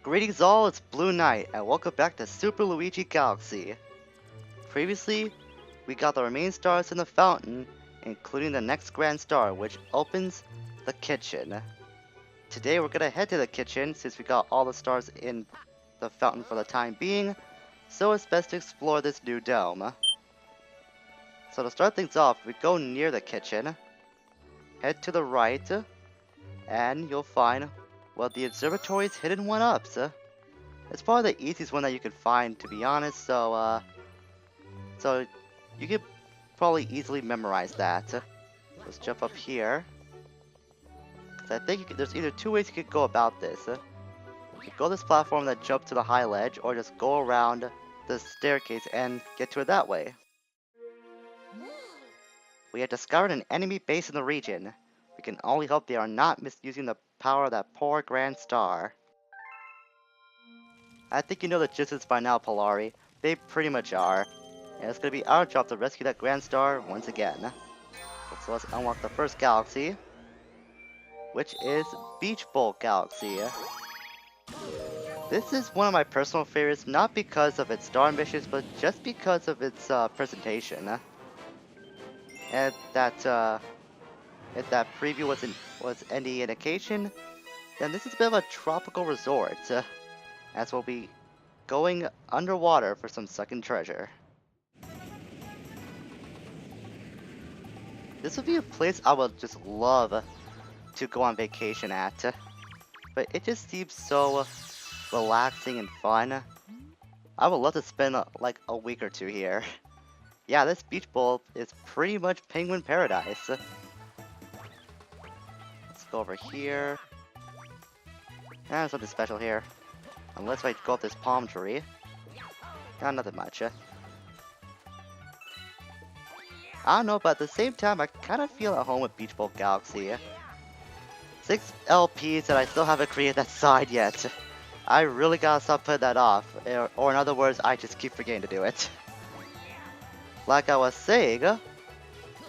Greetings all, it's Blue Knight, and welcome back to Super Luigi Galaxy. Previously, we got the remaining stars in the fountain, including the next grand star, which opens the kitchen. Today we're gonna head to the kitchen, since we got all the stars in the fountain for the time being, so it's best to explore this new dome. So to start things off, we go near the kitchen, head to the right, and you'll find, well, the observatory's hidden one-ups. It's probably the easiest one that you can find, to be honest, so you could probably easily memorize that. Let's jump up here. 'Cause I think there's either two ways you could go about this. You could go this platform, then jump to the high ledge, or just go around the staircase and get to it that way. We have discovered an enemy base in the region. We can only hope they are not misusing the power of that poor Grand Star. I think you know the gist of this by now, Polari. They pretty much are. And it's gonna be our job to rescue that Grand Star once again. So let's unlock the first galaxy, which is Beach Bowl Galaxy. This is one of my personal favorites, not because of its star missions, but just because of its presentation. And that if that preview was any indication, then this is a bit of a tropical resort, as we'll be going underwater for some sunken treasure. This would be a place I would just love to go on vacation at, but it just seems so relaxing and fun. I would love to spend like a week or two here. Yeah, this beach bowl is pretty much penguin paradise. Let's go over here. There's something special here. Unless I go up this palm tree. Nothing much. I don't know, but at the same time, I kind of feel at home with Beach Bowl Galaxy. 6 LPs that I still haven't created that side yet. I really gotta stop putting that off. Or in other words, I just keep forgetting to do it. Like I was saying,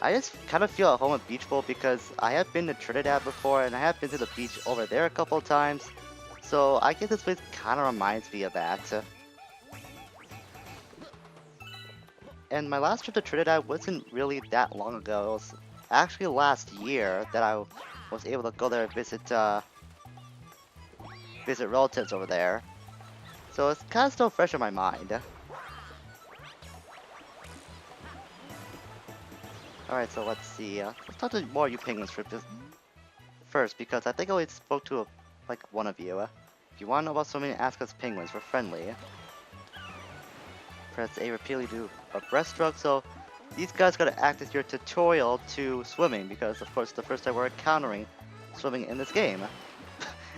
I just kind of feel at home with Beach Bowl because I have been to Trinidad before and I have been to the beach over there a couple of times. So I guess this place kind of reminds me of that. And my last trip to Trinidad wasn't really that long ago. It was actually last year that I was able to go there and visit relatives over there. So it's kind of still fresh in my mind. Alright, so let's see. Let's talk to more of you penguins first, because I think I only spoke to like one of you. If you want to know about swimming, ask us penguins. We're friendly. Press A repeatedly to do a breaststroke. So these guys gotta act as your tutorial to swimming, because of course the first time we're encountering swimming in this game.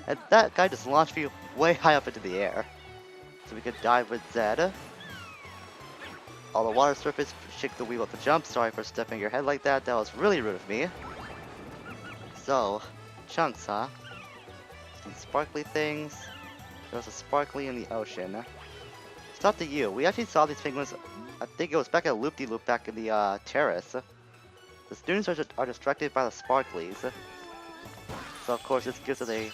And that guy just launched me way high up into the air. So we could dive with Zed. On the water surface, shake the wheel at the jump. Sorry for stepping your head like that. That was really rude of me. So, chunks, huh? Some sparkly things. There's a sparkly in the ocean. Stop to you. We actually saw these penguins. I think it was back at Loop-de-Loop back in the terrace. The students are distracted by the sparklies. So of course this gives us a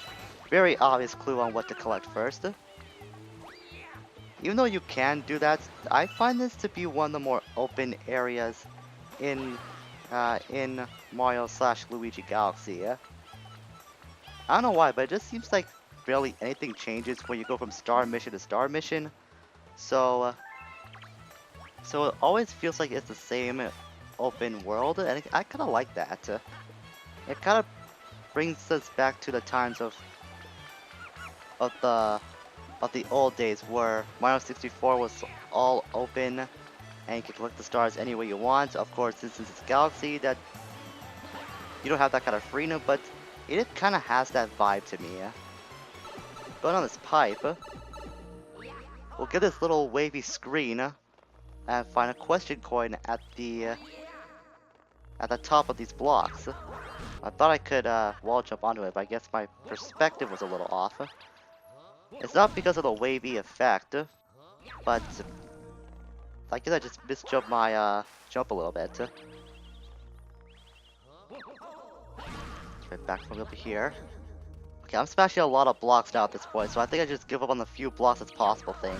very obvious clue on what to collect first. Even though you can do that, I find this to be one of the more open areas in Mario/Luigi Galaxy. I don't know why, but it just seems like barely anything changes when you go from star mission to star mission. So it always feels like it's the same open world, and I kind of like that. It kind of brings us back to the times of the old days where Mario 64 was all open and you could collect the stars any way you want. Of course, this is Galaxy that you don't have that kind of freedom, but it kind of has that vibe to me. Going on this pipe, we'll get this little wavy screen and find a question coin at the top of these blocks. I thought I could wall jump onto it, but I guess my perspective was a little off. It's not because of the wavy effect, but I guess I just misjumped my jump a little bit. Let's right back from over here. Okay, I'm smashing a lot of blocks now at this point, so I think I just give up on the few blocks that's possible thing.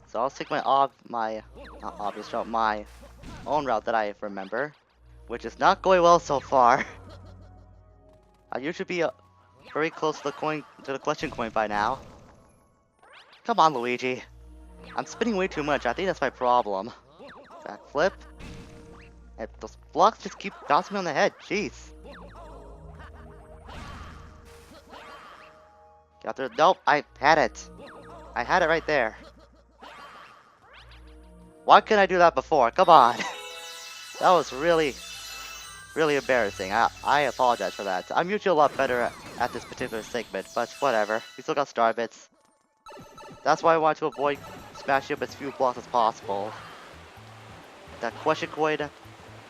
So I'll take my not obvious route, my own route that I remember, which is not going well so far. I usually be very close to the collection coin by now. Come on, Luigi. I'm spinning way too much. I think that's my problem. Backflip. And those blocks just keep bouncing me on the head. Jeez. Got there. Nope, I had it. I had it right there. Why couldn't I do that before? Come on. That was really embarrassing. I apologize for that. I'm usually a lot better at this particular segment, but whatever. We still got star bits. That's why I want to avoid smashing up as few blocks as possible. That question coin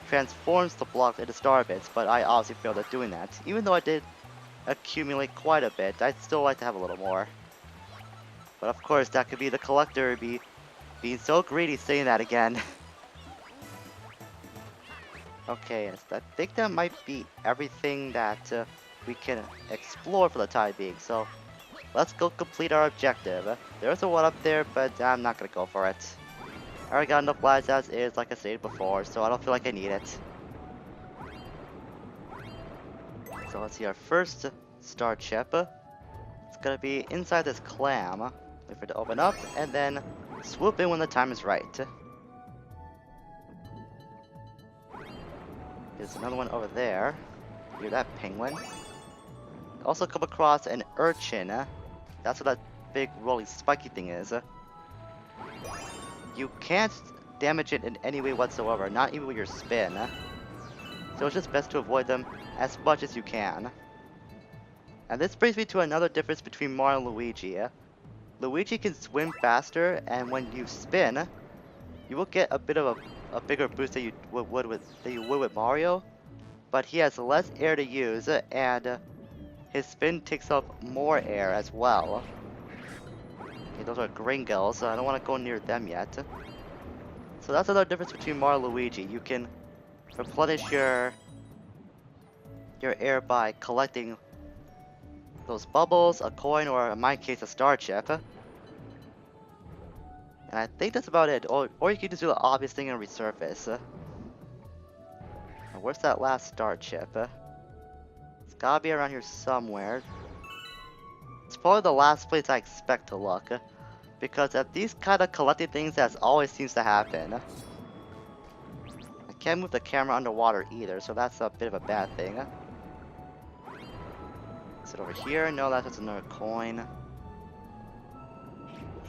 transforms the blocks into star bits, but I obviously failed at doing that. Even though I did accumulate quite a bit, I'd still like to have a little more. But of course, that could be the collector being so greedy saying that again. Okay, I think that might be everything that we can explore for the time being, so let's go complete our objective. There's a one up there, but I'm not gonna go for it. I already got enough lives as is, like I stated before, so I don't feel like I need it. So let's see, our first star chip. It's gonna be inside this clam. Wait for it to open up, and then swoop in when the time is right. There's another one over there. Hear that, penguin? Also come across an urchin. That's what that big rolly spiky thing is. You can't damage it in any way whatsoever, not even with your spin. So it's just best to avoid them as much as you can. And this brings me to another difference between Mario and Luigi. Luigi can swim faster, and when you spin, you will get a bit of a bigger boost that you would with Mario, but he has less air to use, and his spin takes up more air as well. Okay, those are gringos, so I don't want to go near them yet. So that's another difference between Mario and Luigi. You can replenish your air by collecting those bubbles, a coin, or in my case, a star chip. And I think that's about it. Or you can just do the obvious thing and resurface. And where's that last star chip? It's gotta be around here somewhere. It's probably the last place I expect to look. Because at these kind of collecting things, that always seems to happen. I can't move the camera underwater either, so that's a bit of a bad thing. Is it over here? No, that's just another coin.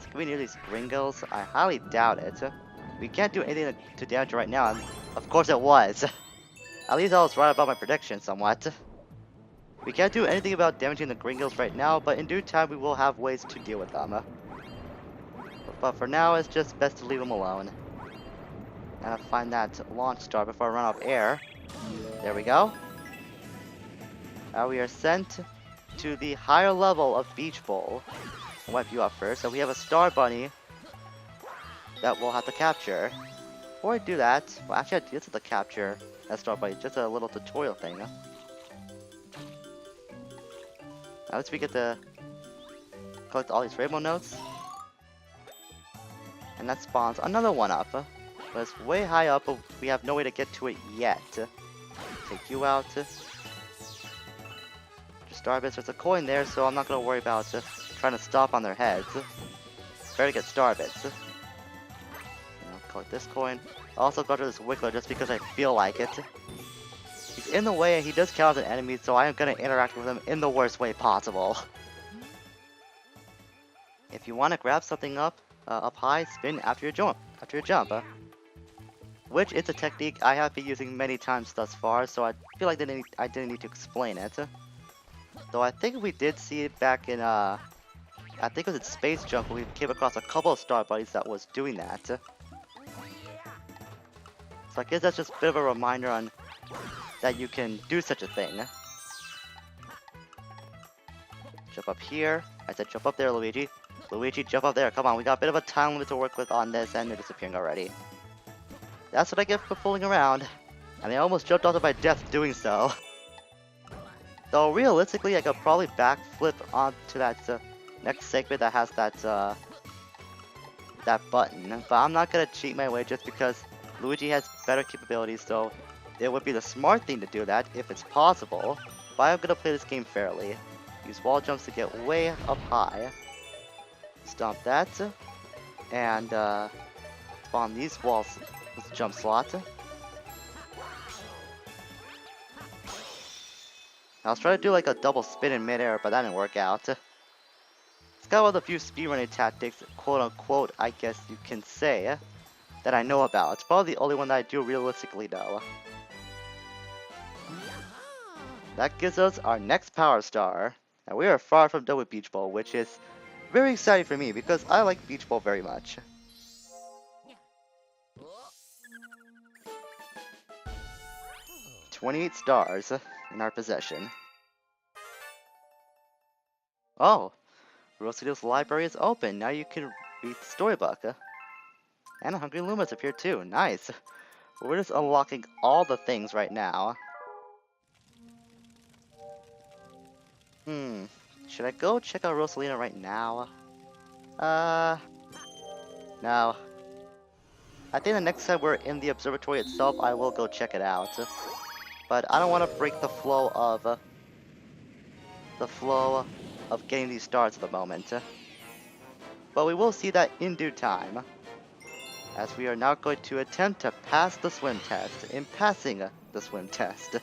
Can we near these gringos? I highly doubt it. We can't do anything to damage it right now, and of course it was. At least I was right about my prediction somewhat. We can't do anything about damaging the gringos right now, but in due time we will have ways to deal with them. But for now, it's just best to leave them alone. And I'll find that launch star before I run out of air. There we go. We are sent to the higher level of Beach Bowl. I'll wipe you up first. So we have a star bunny that we'll have to capture. Before I do that, well, actually I did have to capture that star bunny. Just a little tutorial thing. Now let's we get to collect all these rainbow notes. And that spawns another one up. But it's way high up, but we have no way to get to it yet. Take you out. Star bits, there's a coin there, so I'm not gonna worry about trying to stomp on their heads. Better get star bits. I'll collect this coin. I'll also go to this Wiggler just because I feel like it. He's in the way and he does count as an enemy, so I am gonna interact with him in the worst way possible. If you want to grab something up high, spin after you jump. Which is a technique I have been using many times thus far, so I feel like I didn't need to explain it. Though I think we did see it back in, I think it was in Space Junk where we came across a couple of star buddies that was doing that. So I guess that's just a bit of a reminder on that you can do such a thing. Jump up here. I said jump up there, Luigi. Luigi, jump up there. Come on, we got a bit of a time limit to work with on this, and they're disappearing already. That's what I get for fooling around. And I almost jumped onto my death doing so. Though realistically, I could probably backflip onto that next segment that has that button. But I'm not gonna cheat my way just because Luigi has better capabilities, so it would be the smart thing to do that if it's possible. But I'm gonna play this game fairly. Use wall jumps to get way up high. Stomp that. And spawn these walls with jump slot. I was trying to do like a double spin in midair, but that didn't work out. It's got one of the few speedrunning tactics, quote unquote, I guess you can say, that I know about. It's probably the only one that I do realistically know. That gives us our next Power Star. And we are far from done with Beach Ball, which is very exciting for me because I like Beach Ball very much. 28 stars in our possession. Oh, Rosalito's library is open. Now you can read the storybook. And a Hungry Luma's appeared too. Nice. We're just unlocking all the things right now. Should I go check out Rosalina right now? No. I think the next time we're in the observatory itself, I will go check it out. But I don't want to break the flow of getting these stars at the moment. But we will see that in due time. As we are now going to attempt to pass the swim test. In passing the swim test.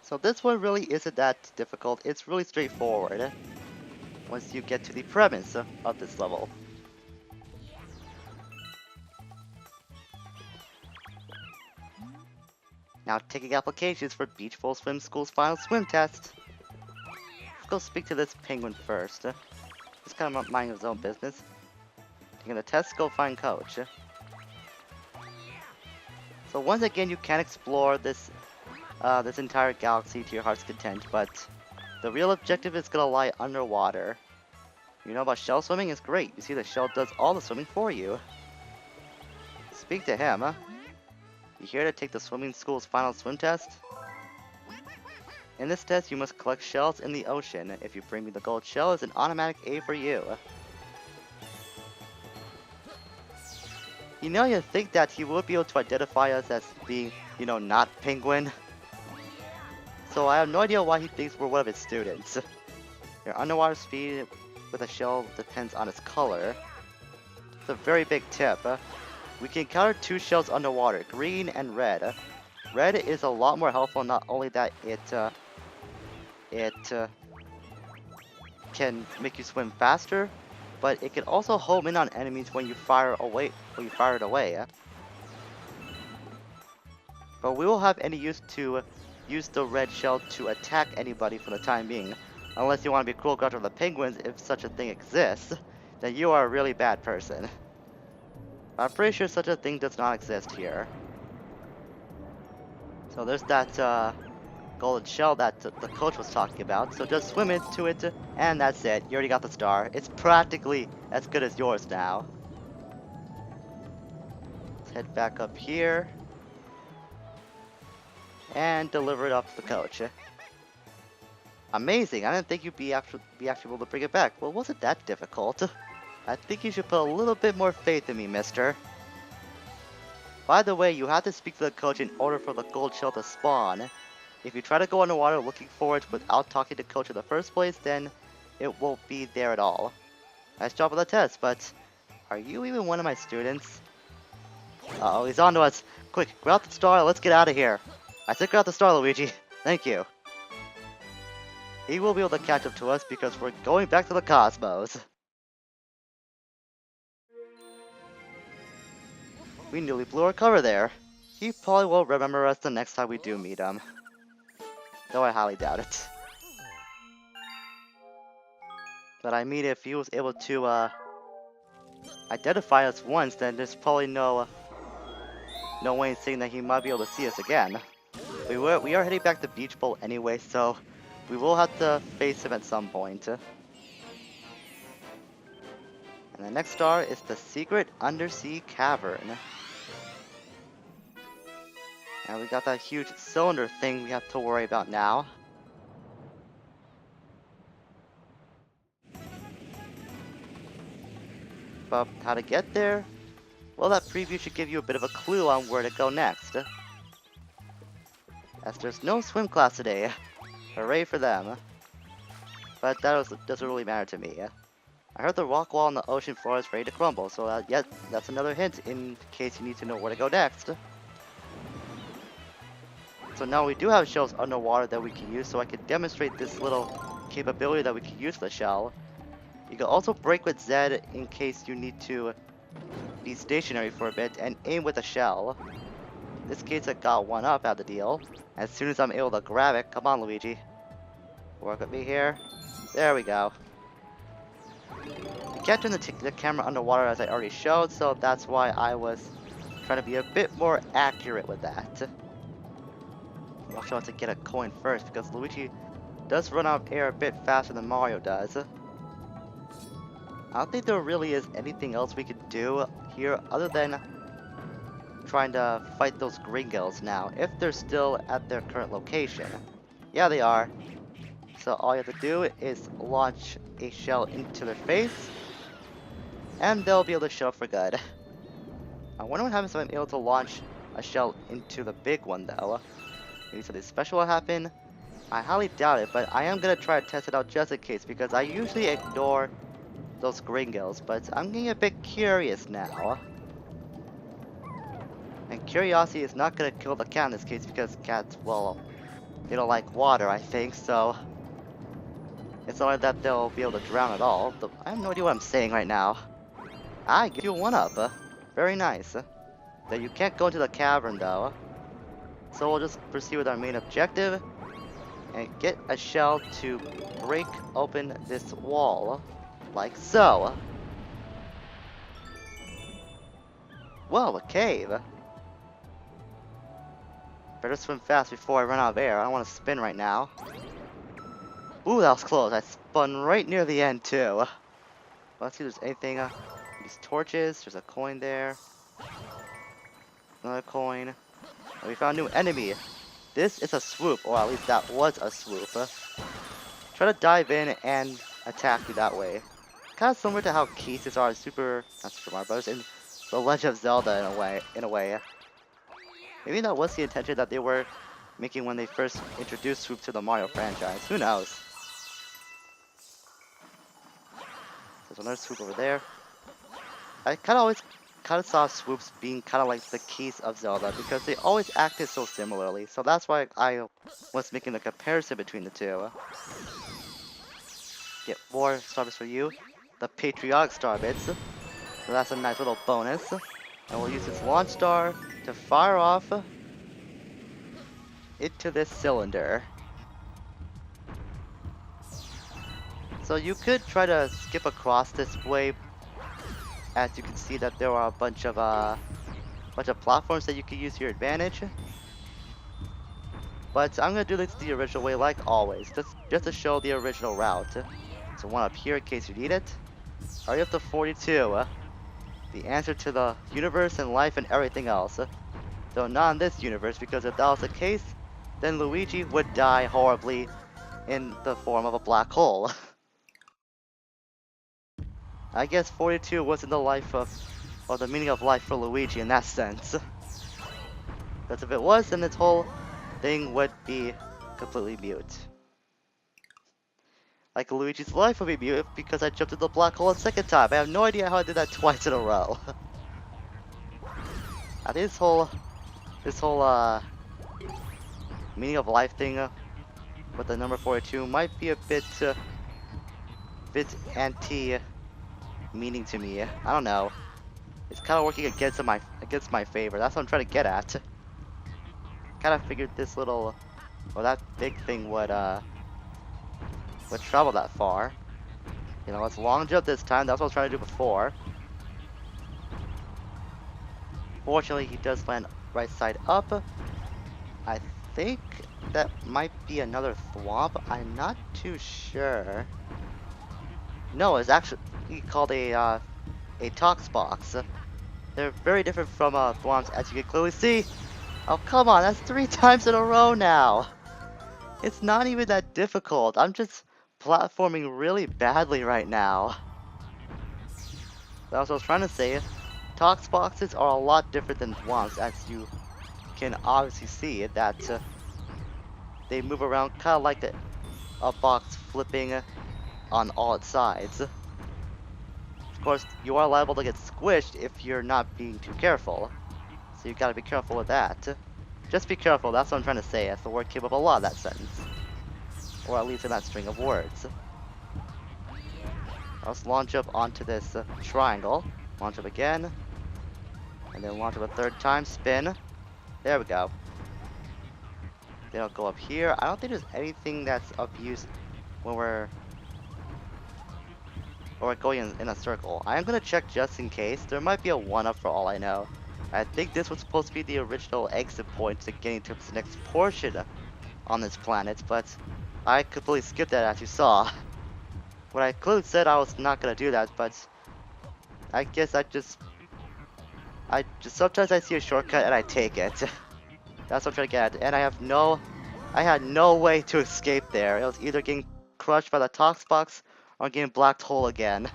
So this one really isn't that difficult. It's really straightforward once you get to the premise of this level. Now taking applications for Beach Bowl Swim School's final swim test. Let's go speak to this penguin first. He's kind of minding his own business. Taking the test, go find coach. So once again, you can explore this this entire galaxy to your heart's content, but the real objective is gonna lie underwater. You know about shell swimming? It's great. You see, the shell does all the swimming for you. Speak to him, huh? You here to take the swimming school's final swim test? In this test, you must collect shells in the ocean. If you bring me the gold shell, it's an automatic A for you. You know, you'd think that he would be able to identify us as being, you know, not penguin. So I have no idea why he thinks we're one of his students. Your underwater speed with a shell depends on its color. It's a very big tip. We can encounter two shells underwater, green and red. Red is a lot more helpful, not only that it can make you swim faster, but it can also home in on enemies when you fire it away. But we will have any use to use the red shell to attack anybody for the time being. Unless you want to be cruel guard of the penguins, if such a thing exists, then you are a really bad person. I'm pretty sure such a thing does not exist here. So there's that golden shell that the coach was talking about, so just swim into it, and that's it. You already got the star. It's practically as good as yours now. Let's head back up here and deliver it up to the coach. Amazing! I didn't think you'd be actually able to bring it back. Well, wasn't that difficult? I think you should put a little bit more faith in me, mister. By the way, you have to speak to the coach in order for the gold shell to spawn. If you try to go underwater looking for it without talking to coach in the first place, then it won't be there at all. Nice job on the test, but are you even one of my students? Uh-oh, he's on to us. Quick, grab the star, let's get out of here. I said grab the star, Luigi. Thank you. He will be able to catch up to us because we're going back to the cosmos. We nearly blew our cover there. He probably will remember us the next time we do meet him. Though I highly doubt it. But I mean, if he was able to identify us once, then there's probably no way in saying that he might be able to see us again. We are heading back to Beach Bowl anyway, so we will have to face him at some point. And the next star is the secret Undersea Cavern. And we got that huge cylinder thing we have to worry about now. But how to get there? Well, that preview should give you a bit of a clue on where to go next. As there's no swim class today. Hooray for them. But doesn't really matter to me. I heard the rock wall on the ocean floor is ready to crumble, so that's another hint in case you need to know where to go next. So now we do have shells underwater that we can use, so I can demonstrate this little capability that we can use for the shell. You can also break with Z in case you need to be stationary for a bit and aim with a shell. In this case, I got one up out of the deal. As soon as I'm able to grab it, come on, Luigi. Work with me here. There we go. You can't turn the camera underwater as I already showed, so that's why I was trying to be a bit more accurate with that. I'll show how to get a coin first, because Luigi does run out of air a bit faster than Mario does. I don't think there really is anything else we could do here other than trying to fight those gringos now, if they're still at their current location. Yeah, they are. So all you have to do is launch a shell into their face, and they'll be able to show up for good. I wonder what happens if I'm able to launch a shell into the big one, though. Maybe something special will happen. I highly doubt it, but I am going to try to test it out just in case, because I usually ignore those gringos, but I'm getting a bit curious now. And curiosity is not going to kill the cat in this case, because cats, well, they don't like water, I think, so it's not like that they'll be able to drown at all. I have no idea what I'm saying right now. I give you a 1-up. Very nice. That you can't go into the cavern, though. So we'll just proceed with our main objective and get a shell to break open this wall, like so. Whoa, a cave. Better swim fast before I run out of air. I don't want to spin right now. Ooh, that was close. I spun right near the end, too. Let's see if there's anything. These torches. There's a coin there. Another coin. And we found a new enemy. This is a swoop, or at least that was a swoop. Try to dive in and attack you that way. Kind of similar to how cases are in not Super Mario Bros. In The Legend of Zelda in a way. Maybe that was the intention that they were making when they first introduced Swoop to the Mario franchise. Who knows? There's another Swoop over there. I always saw Swoops being kind of like the keys of Zelda because they always acted so similarly. So that's why I was making the comparison between the two. Get more Starbits for you. The Patriotic Starbits. So that's a nice little bonus. And we'll use this launch star to fire off into this cylinder. So you could try to skip across this way. As you can see that there are a bunch of platforms that you can use to your advantage. But I'm gonna do this the original way, like always, just to show the original route. So one up here in case you need it. Hurry up to 42. The answer to the universe and life and everything else. Though not in this universe, because if that was the case, then Luigi would die horribly in the form of a black hole. I guess 42 wasn't the life of, or the meaning of life for Luigi in that sense. Because if it was, then this whole thing would be completely mute. Like Luigi's life would be mute because I jumped into the black hole a second time. I have no idea how I did that twice in a row. I think this whole meaning of life thing with the number 42 might be a bit anti-meaning to me. I don't know. It's kind of working against my favor. That's what I'm trying to get at. Kind of figured this little, or that big thing would travel that far. You know, let's long jump this time. That's what I was trying to do before. Fortunately, he does land right side up. I think that might be another thwomp. I'm not too sure. No, it's actually called a Tox box. They're very different from thwomps, as you can clearly see. Oh, come on, that's 3 times in a row now. It's not even that difficult. I'm just platforming really badly right now. That's what I was trying to say. Tox boxes are a lot different than Thwomps, as you can obviously see that they move around kind of like a box flipping on all its sides. Of course, you are liable to get squished if you're not being too careful. So you gotta be careful with that. Just be careful, that's what I'm trying to say, as the word came up a lot in that sentence. Or at least in that string of words. Let's launch up onto this triangle. Launch up again. And then launch up a third time. Spin. There we go. Then I'll go up here. I don't think there's anything that's of use when we're going in a circle. I am going to check just in case. There might be a 1-up for all I know. I think this was supposed to be the original exit point to getting to this next portion on this planet, but I completely skipped that as you saw. What I clearly said I was not going to do that, but I guess I just sometimes I see a shortcut and I take it. That's what I'm trying to get at. And I had no way to escape there. It was either getting crushed by the Tox box or getting blacked hole again.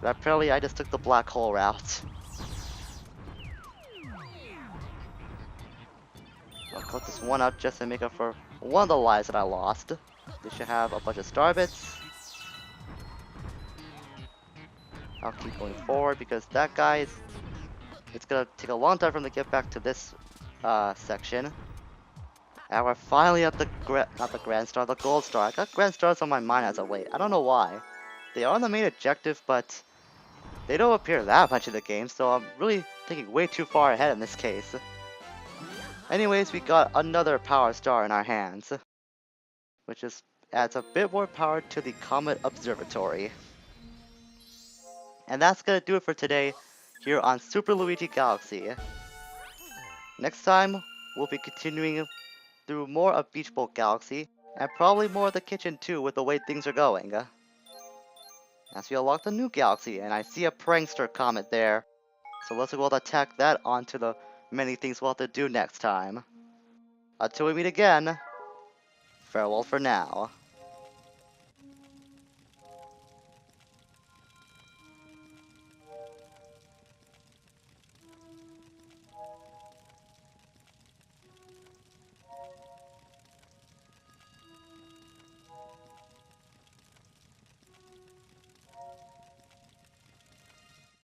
But apparently I just took the black hole route. I'll cut this one up just to make up for one of the lives that I lost. They should have a bunch of star bits. I'll keep going forward because that guy is... It's gonna take a long time for him to get back to this section. And we're finally at the not the Grand Star, the Gold Star. I got Grand Stars on my mind as of late. I don't know why. They are the main objective, but they don't appear that much in the game, so I'm really thinking way too far ahead in this case. Anyways, we got another Power Star in our hands, which just adds a bit more power to the Comet Observatory. And that's gonna do it for today here on Super Luigi Galaxy. Next time, we'll be continuing through more of Beach Bowl Galaxy, and probably more of the kitchen too with the way things are going. As we unlock the new galaxy, and I see a prankster comet there, so let's go attack that onto the many things we'll have to do next time. Until we meet again, farewell for now.